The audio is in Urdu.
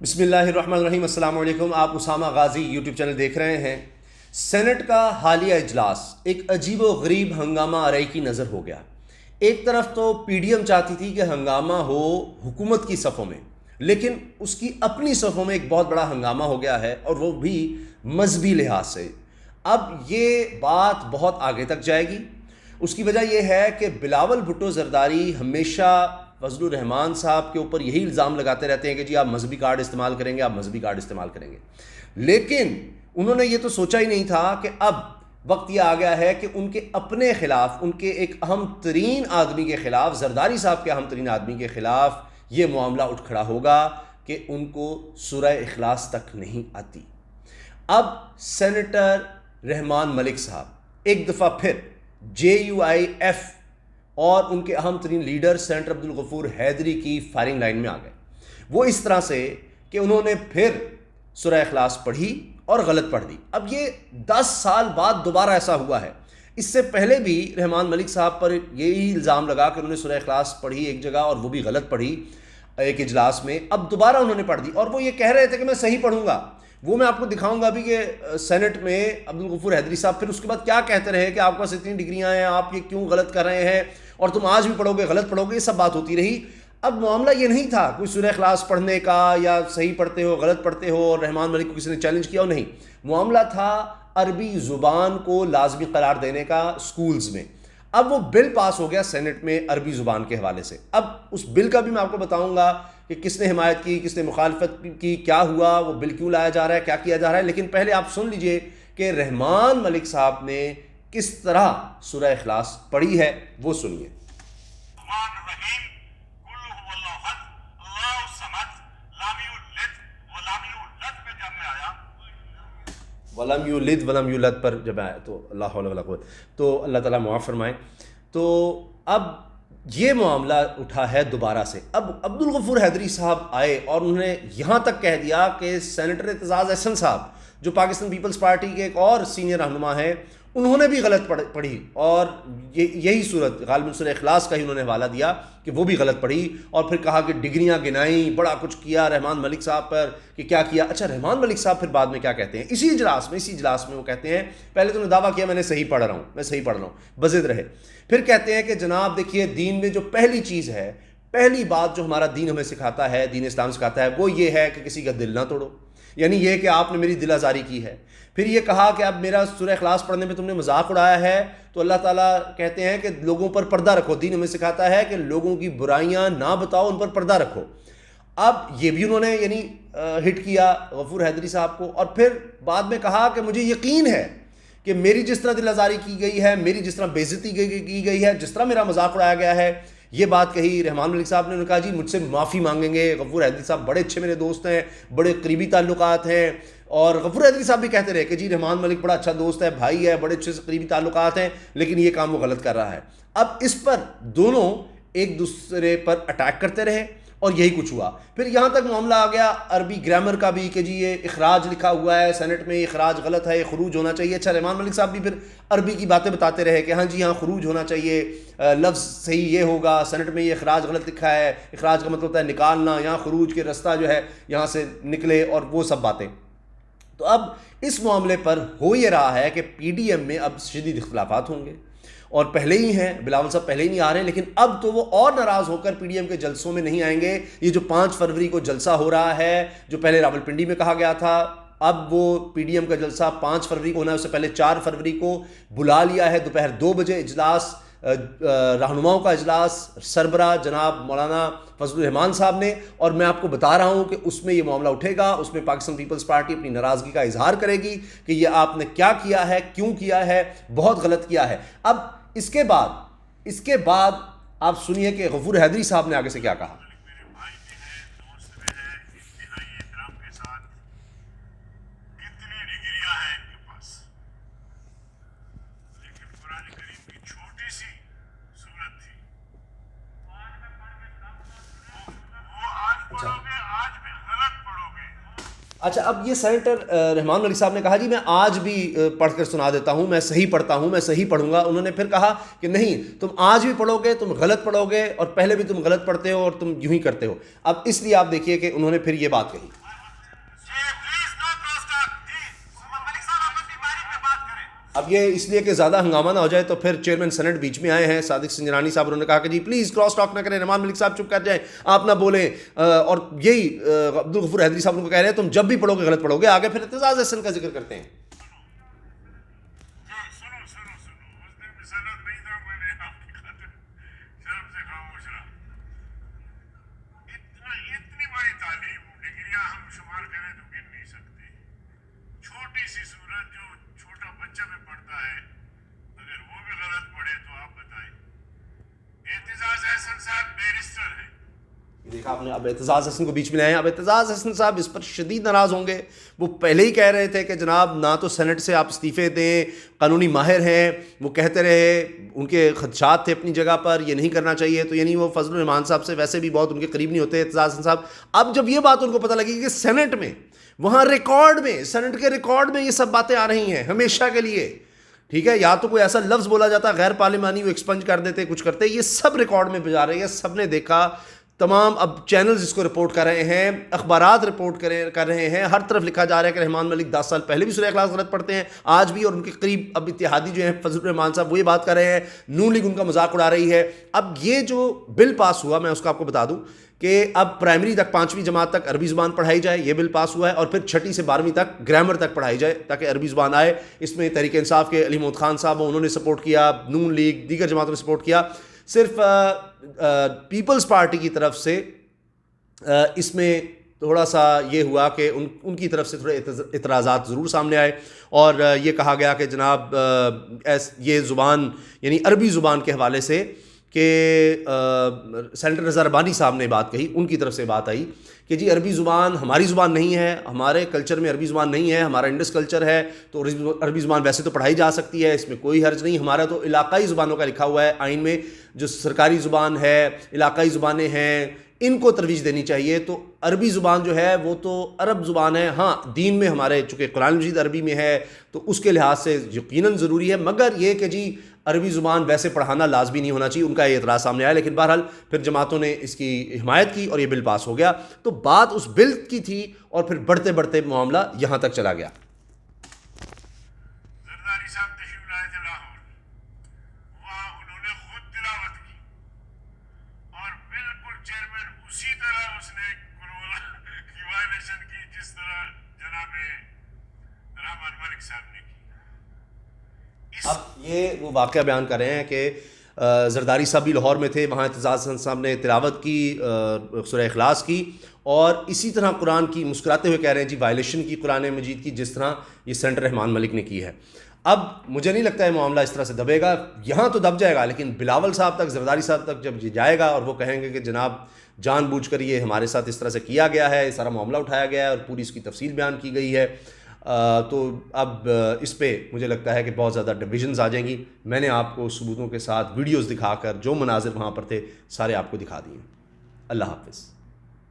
بسم اللہ الرحمن الرحیم۔ السلام علیکم۔ آپ اسامہ غازی یوٹیوب چینل دیکھ رہے ہیں۔ سینٹ کا حالیہ اجلاس ایک عجیب و غریب ہنگامہ آرائی کی نظر ہو گیا۔ ایک طرف تو پی ڈی ایم چاہتی تھی کہ ہنگامہ ہو حکومت کی صفوں میں، لیکن اس کی اپنی صفوں میں ایک بہت بڑا ہنگامہ ہو گیا ہے، اور وہ بھی مذہبی لحاظ سے۔ اب یہ بات بہت آگے تک جائے گی۔ اس کی وجہ یہ ہے کہ بلاول بھٹو زرداری ہمیشہ فضل الرحمان صاحب کے اوپر یہی الزام لگاتے رہتے ہیں کہ جی آپ مذہبی کارڈ استعمال کریں گے، آپ مذہبی کارڈ استعمال کریں گے، لیکن انہوں نے یہ تو سوچا ہی نہیں تھا کہ اب وقت یہ آ گیا ہے کہ ان کے اپنے خلاف، ان کے ایک اہم ترین آدمی کے خلاف، زرداری صاحب کے اہم ترین آدمی کے خلاف یہ معاملہ اٹھ کھڑا ہوگا کہ ان کو سورہ اخلاص تک نہیں آتی۔ اب سینیٹر رحمان ملک صاحب ایک دفعہ پھر JUIF اور ان کے اہم ترین لیڈر سینیٹر عبدالغفور حیدری کی فائرنگ لائن میں آ گئے۔ وہ اس طرح سے کہ انہوں نے پھر سورہ اخلاص پڑھی اور غلط پڑھ دی۔ اب یہ 10 سال بعد دوبارہ ایسا ہوا ہے۔ اس سے پہلے بھی رحمان ملک صاحب پر یہی الزام لگا کہ انہوں نے سورہ اخلاص پڑھی ایک جگہ اور وہ بھی غلط پڑھی ایک اجلاس میں۔ اب دوبارہ انہوں نے پڑھ دی، اور وہ یہ کہہ رہے تھے کہ میں صحیح پڑھوں گا۔ وہ میں آپ کو دکھاؤں گا بھی کہ سینٹ میں عبدالغفور حیدری صاحب پھر اس کے بعد کیا کہتے رہے کہ آپ کے پاس اتنی ڈگریاں ہیں، آپ یہ کیوں غلط کر رہے ہیں، اور تم آج بھی پڑھو گے غلط پڑھو گے، یہ سب بات ہوتی رہی۔ اب معاملہ یہ نہیں تھا کوئی سورہ اخلاص پڑھنے کا یا صحیح پڑھتے ہو غلط پڑھتے ہو اور رحمان ملک کو کسی نے چیلنج کیا ہو، نہیں، معاملہ تھا عربی زبان کو لازمی قرار دینے کا اسکولز میں۔ اب وہ بل پاس ہو گیا سینٹ میں عربی زبان کے حوالے سے۔ اب اس بل کا بھی میں آپ کو بتاؤں گا کہ کس نے حمایت کی، کس نے مخالفت کی، کیا ہوا، وہ بل کیوں لایا جا رہا ہے، کیا کیا جا رہا ہے۔ لیکن پہلے آپ سن لیجئے کہ رحمان ملک صاحب نے کس طرح سورہ اخلاص پڑھی ہے، وہ سنیے۔ ولم یولد ولم یولد پر جب آیا تو اللہ حول ولا قوت، تو اللہ تعالیٰ معاف فرمائے۔ تو اب یہ معاملہ اٹھا ہے دوبارہ سے۔ اب عبدالغفور حیدری صاحب آئے اور انہوں نے یہاں تک کہہ دیا کہ سینیٹر اعتزاز احسن صاحب جو پاکستان پیپلز پارٹی کے ایک اور سینئر رہنما ہیں، انہوں نے بھی غلط پڑھی، اور یہی صورت غالباً سورہ اخلاص کا ہی انہوں نے حوالہ دیا کہ وہ بھی غلط پڑھی، اور پھر کہا کہ ڈگریاں گنائیں، بڑا کچھ کیا رحمان ملک صاحب پر کہ کیا کیا۔ اچھا، رحمان ملک صاحب پھر بعد میں کیا کہتے ہیں اسی اجلاس میں وہ کہتے ہیں، پہلے تو انہوں نے دعویٰ کیا میں نے صحیح پڑھ رہا ہوں، میں صحیح پڑھ رہا ہوں، بضد رہے۔ پھر کہتے ہیں کہ جناب دیکھیے، دین میں جو پہلی چیز ہے، پہلی بات جو ہمارا دین ہمیں سکھاتا ہے، دین اسلام سکھاتا ہے، وہ یہ ہے کہ کسی کا دل نہ توڑو، یعنی یہ کہ آپ نے میری دل آزاری کی ہے۔ پھر یہ کہا کہ اب میرا سورہ اخلاص پڑھنے میں تم نے مذاق اڑایا ہے، تو اللہ تعالیٰ کہتے ہیں کہ لوگوں پر پردہ رکھو، دین ہمیں سکھاتا ہے کہ لوگوں کی برائیاں نہ بتاؤ، ان پر پردہ رکھو۔ اب یہ بھی انہوں نے یعنی ہٹ کیا غفور حیدری صاحب کو، اور پھر بعد میں کہا کہ مجھے یقین ہے کہ میری جس طرح دل آزاری کی گئی ہے، میری جس طرح بے عزتی کی گئی ہے، جس طرح میرا مذاق اڑایا گیا ہے، یہ بات کہی رحمان ملک صاحب نے۔ انہوں نے کہا جی مجھ سے معافی مانگیں گے، غفور حیدری صاحب بڑے اچھے میرے دوست ہیں، بڑے قریبی تعلقات ہیں، اور غفور حیدری صاحب بھی کہتے رہے کہ جی رحمان ملک بڑا اچھا دوست ہے، بھائی ہے، بڑے اچھے سے قریبی تعلقات ہیں، لیکن یہ کام وہ غلط کر رہا ہے۔ اب اس پر دونوں ایک دوسرے پر اٹیک کرتے رہے، اور یہی کچھ ہوا۔ پھر یہاں تک معاملہ آ گیا عربی گرامر کا بھی کہ جی یہ اخراج لکھا ہوا ہے سینٹ میں، یہ اخراج غلط ہے، یہ خروج ہونا چاہیے۔ اچھا، رحمان ملک صاحب بھی پھر عربی کی باتیں بتاتے رہے کہ ہاں جی ہاں خروج ہونا چاہیے، لفظ صحیح یہ ہوگا، سینٹ میں یہ اخراج غلط لکھا ہے، اخراج کا مطلب ہوتا ہے نکالنا، یہاں خروج کے رستہ جو ہے یہاں سے نکلے، اور وہ سب باتیں۔ تو اب اس معاملے پر ہو یہ رہا ہے کہ پی ڈی ایم میں اب شدید اختلافات ہوں گے، اور پہلے ہی ہیں، بلاول صاحب پہلے ہی نہیں آ رہے ہیں، لیکن اب تو وہ اور ناراض ہو کر پی ڈی ایم کے جلسوں میں نہیں آئیں گے۔ یہ جو 5 فروری کو جلسہ ہو رہا ہے، جو پہلے راولپنڈی میں کہا گیا تھا، اب وہ پی ڈی ایم کا جلسہ 5 فروری کو ہونا ہے، اس سے پہلے 4 فروری کو بلا لیا ہے دوپہر 2 بجے اجلاس، رہنماؤں کا اجلاس، سربراہ جناب مولانا فضل الرحمان صاحب نے۔ اور میں آپ کو بتا رہا ہوں کہ اس میں یہ معاملہ اٹھے گا، اس میں پاکستان پیپلز پارٹی اپنی ناراضگی کا اظہار کرے گی کہ یہ آپ نے کیا کیا ہے، کیوں کیا ہے، بہت غلط کیا ہے۔ اب اس کے بعد آپ سنیے کہ غفور حیدری صاحب نے آگے سے کیا کہا۔ اچھا، اب یہ سینیٹر رحمان ملک صاحب نے کہا جی میں آج بھی پڑھ کر سنا دیتا ہوں، میں صحیح پڑھتا ہوں، میں صحیح پڑھوں گا۔ انہوں نے پھر کہا کہ نہیں، تم آج بھی پڑھو گے، تم غلط پڑھو گے، اور پہلے بھی تم غلط پڑھتے ہو اور تم یوں ہی کرتے ہو۔ اب اس لیے آپ دیکھیے کہ انہوں نے پھر یہ بات کہی۔ اب یہ اس لیے کہ زیادہ ہنگامہ نہ ہو جائے تو پھر چیئرمین سینٹ بیچ میں آئے ہیں صادق سنجرانی صاحب، انہوں نے کہا کہ جی پلیز کراس ٹاک نہ کریں، رحمان ملک صاحب چپ کر جائیں، آپ نہ بولیں، اور یہی عبدالغفور حیدری صاحب ان کو کہہ رہے ہیں تم جب بھی پڑھو گے غلط پڑھو گے، آگے پھر اعتزاز احسن کا ذکر کرتے ہیں. دیکھا آپ نے، اب اعتزاز حسن کو بیچ میں لائے ہیں. اب اعتزاز حسن صاحب اس پر شدید ناراض ہوں گے. وہ پہلے ہی کہہ رہے تھے کہ جناب نہ تو سینٹ سے آپ استعفے دیں، قانونی ماہر ہیں، وہ کہتے رہے، ان کے خدشات تھے اپنی جگہ پر، یہ نہیں کرنا چاہیے. تو یعنی وہ فضل الرحمان صاحب سے ویسے بھی بہت ان کے قریب نہیں ہوتے اعتزاز حسن صاحب. اب جب یہ بات ان کو پتہ لگی کہ سینٹ میں، وہاں ریکارڈ میں، سینٹ کے ریکارڈ میں یہ سب باتیں آ رہی ہیں ہمیشہ کے لیے، ٹھیک ہے، یا تو کوئی ایسا لفظ بولا جاتا غیر پارلیمانی وہ ایکسپنج کر دیتے، کچھ کرتے، یہ سب ریکارڈ میں بجا رہے ہیں، سب نے دیکھا. تمام اب چینلز اس کو رپورٹ کر رہے ہیں، اخبارات رپورٹ کر رہے ہیں، ہر طرف لکھا جا رہا ہے کہ رحمان ملک 10 سال پہلے بھی سورہ اخلاص غلط پڑھتے ہیں، آج بھی، اور ان کے قریب اب اتحادی جو ہیں فضل الرحمان صاحب وہ یہ بات کر رہے ہیں، نون لیگ ان کا مذاق اڑا رہی ہے. اب یہ جو بل پاس ہوا، میں اس کو آپ کو بتا دوں کہ اب پرائمری تک 5ویں جماعت تک عربی زبان پڑھائی جائے، یہ بل پاس ہوا ہے، اور پھر 6 سے 12ویں تک گرامر تک پڑھائی جائے تاکہ عربی زبان آئے. اس میں تحریک انصاف کے علی محمد خان صاحب انہوں نے سپورٹ کیا، نون لیگ دیگر جماعتوں نے سپورٹ کیا. صرف پیپلز پارٹی کی طرف سے اس میں تھوڑا سا یہ ہوا کہ ان کی طرف سے تھوڑے اعتراضات ضرور سامنے آئے، اور یہ کہا گیا کہ جناب یہ زبان یعنی عربی زبان کے حوالے سے کہ سینیٹر رضا ربانی صاحب نے بات کہی، ان کی طرف سے بات آئی کہ جی عربی زبان ہماری زبان نہیں ہے، ہمارے کلچر میں عربی زبان نہیں ہے، ہمارا انڈس کلچر ہے تو عربی زبان ویسے تو پڑھائی جا سکتی ہے، اس میں کوئی حرج نہیں، ہمارا تو علاقائی زبانوں کا لکھا ہوا ہے آئین میں، جو سرکاری زبان ہے، علاقائی زبانیں ہیں، ان کو ترویج دینی چاہیے. تو عربی زبان جو ہے وہ تو عرب زبان ہے، ہاں دین میں ہمارے چونکہ قرآن مجید عربی میں ہے تو اس کے لحاظ سے یقیناً ضروری ہے، مگر یہ کہ جی عربی زبان ویسے پڑھانا لازمی نہیں ہونا چاہیے، ان کا یہ اعتراض سامنے آیا. لیکن بہرحال پھر جماعتوں نے اس کی حمایت کی اور یہ بل پاس ہو گیا. تو بات اس بل کی تھی، اور پھر بڑھتے بڑھتے معاملہ یہاں تک چلا گیا. اب یہ وہ واقعہ بیان کر رہے ہیں کہ زرداری صاحب بھی لاہور میں تھے، وہاں اعتزاز حسن صاحب نے تلاوت کی سورہ اخلاص کی، اور اسی طرح قرآن کی مسکراتے ہوئے کہہ رہے ہیں جی وائلیشن کی قرآن مجید کی، جس طرح یہ سینٹر رحمان ملک نے کی ہے. اب مجھے نہیں لگتا ہے معاملہ اس طرح سے دبے گا، یہاں تو دب جائے گا، لیکن بلاول صاحب تک، زرداری صاحب تک جب یہ جائے گا اور وہ کہیں گے کہ جناب جان بوجھ کر یہ ہمارے ساتھ اس طرح سے کیا گیا ہے، سارا معاملہ اٹھایا گیا ہے اور پوری اس کی تفصیل بیان کی گئی ہے، تو اب اس پہ مجھے لگتا ہے کہ بہت زیادہ ڈویژنز آ جائیں گی. میں نے آپ کو ثبوتوں کے ساتھ ویڈیوز دکھا کر جو مناظر وہاں پر تھے سارے آپ کو دکھا دیے. اللہ حافظ.